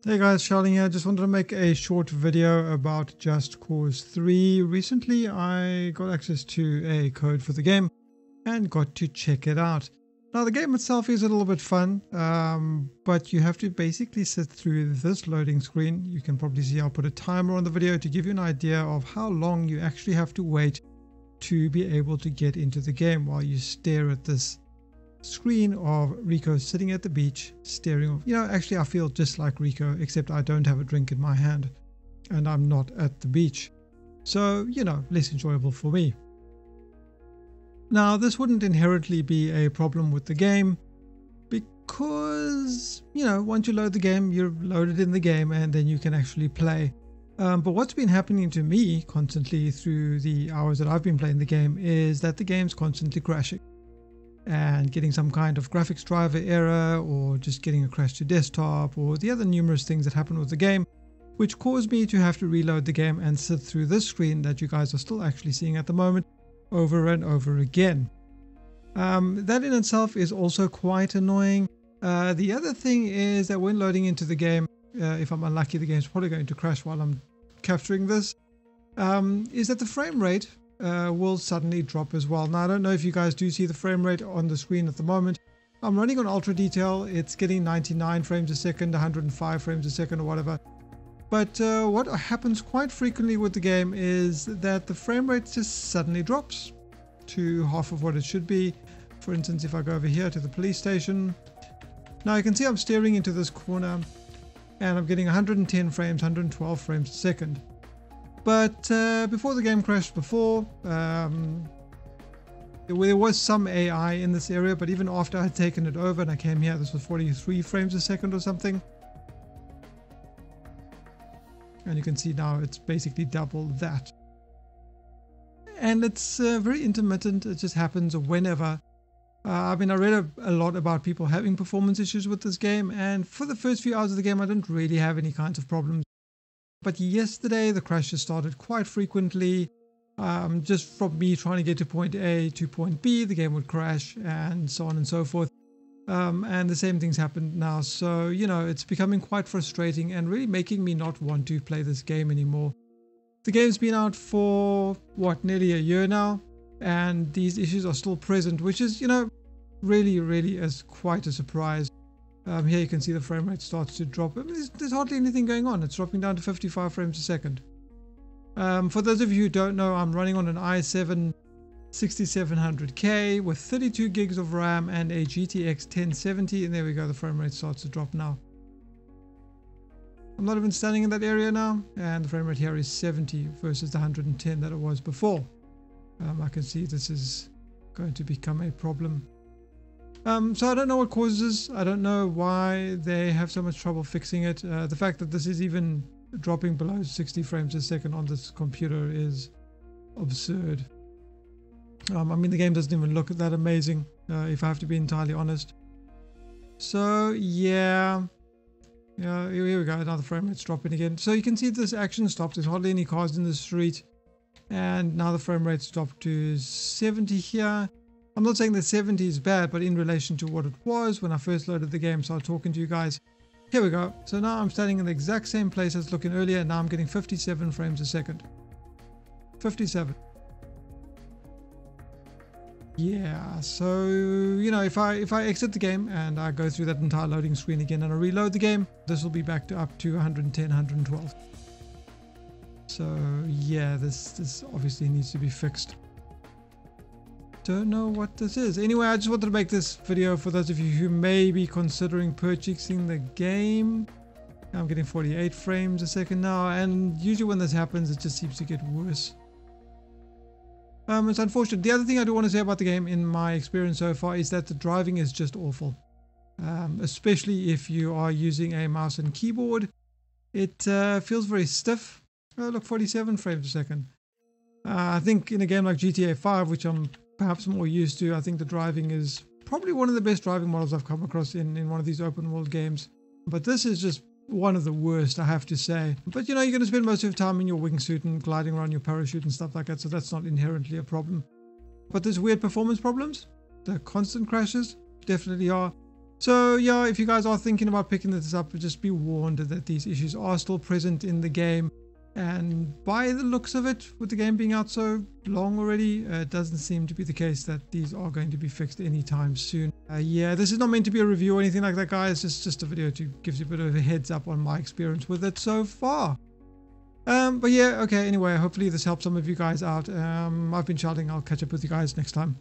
Hey guys, Charlie here. Just wanted to make a short video about Just Cause 3. Recently I got access to a code for the game and got to check it out. Now the game itself is a little bit fun, but you have to basically sit through this loading screen. You can probably see I'll put a timer on the video to give you an idea of how long you actually have to wait to be able to get into the game while you stare at this screen of Rico sitting at the beach staring off. Actually I feel just like Rico, except I don't have a drink in my hand and I'm not at the beach, so less enjoyable for me. Now this wouldn't inherently be a problem with the game because once you load the game, you're loaded in the game and then you can actually play. But what's been happening to me constantly through the hours that I've been playing the game is that the game's constantly crashing and getting some kind of graphics driver error, or just getting a crash to desktop, or the other numerous things that happen with the game, which caused me to have to reload the game and sit through this screen that you guys are still actually seeing at the moment over and over again. That in itself is also quite annoying. The other thing is that when loading into the game, if I'm unlucky, the game's probably going to crash while I'm capturing this, is that the frame rate will suddenly drop as well. Now I don't know if you guys do see the frame rate on the screen at the moment. I'm running on ultra detail. It's getting 99 frames a second, 105 frames a second or whatever. But what happens quite frequently with the game is that the frame rate just suddenly drops to half of what it should be. For instance, if I go over here to the police station, now you can see I'm staring into this corner and I'm getting 110 frames, 112 frames a second. But before the game crashed before, there was some AI in this area, but even after I had taken it over and I came here, this was 43 frames a second or something. And you can see now it's basically double that. And it's very intermittent. It just happens whenever. I read a lot about people having performance issues with this game, and for the first few hours of the game I didn't really have any kinds of problems. But yesterday the crashes started quite frequently. Just from me trying to get to point A to point B, the game would crash and so on and so forth. And the same things happened now. So, it's becoming quite frustrating and really making me not want to play this game anymore. The game's been out for, nearly a year now. And these issues are still present, which is, really is quite a surprise. Here you can see the frame rate starts to drop. There's hardly anything going on. It's dropping down to 55 frames a second. For those of you who don't know, I'm running on an i7 6700K with 32 gigs of RAM and a GTX 1070, and there we go, the frame rate starts to drop now. I'm not even standing in that area now, and the frame rate here is 70 versus the 110 that it was before. I can see this is going to become a problem. So I don't know what causes this. I don't know why they have so much trouble fixing it. The fact that this is even dropping below 60 frames a second on this computer is absurd. The game doesn't even look that amazing, if I have to be entirely honest. So yeah, here we go, another frame rate's dropping again. So you can see this action stopped. There's hardly any cars in the street, and now the frame rate's dropped to 70 here. I'm not saying that 70 is bad, but in relation to what it was when I first loaded the game, started talking to you guys. Here we go. So now I'm standing in the exact same place as looking earlier, and now I'm getting 57 frames a second. 57. Yeah, so if I exit the game and I go through that entire loading screen again and I reload the game, this will be back to up to 110, 112. So yeah, this obviously needs to be fixed. Don't know what this is. Anyway, I just wanted to make this video for those of you who may be considering purchasing the game. I'm getting 48 frames a second now, and usually when this happens it just seems to get worse. It's unfortunate. The other thing I do want to say about the game, in my experience so far, is that the driving is just awful. Especially if you are using a mouse and keyboard. It feels very stiff. Oh look, 47 frames a second. I think in a game like GTA 5, which I'm perhaps more used to, I think the driving is probably one of the best driving models I've come across in one of these open world games. But this is just one of the worst, I have to say. But you're going to spend most of your time in your wingsuit and gliding around your parachute and stuff like that, so that's not inherently a problem. But there's weird performance problems. The constant crashes definitely are. So yeah, if you guys are thinking about picking this up, just be warned that these issues are still present in the game. And by the looks of it, with the game being out so long already, it doesn't seem to be the case that these are going to be fixed anytime soon. Yeah, this is not meant to be a review or anything like that, guys. It's just a video to give you a bit of a heads up on my experience with it so far. But yeah, okay, anyway, hopefully this helps some of you guys out. I've been shouting. I'll catch up with you guys next time.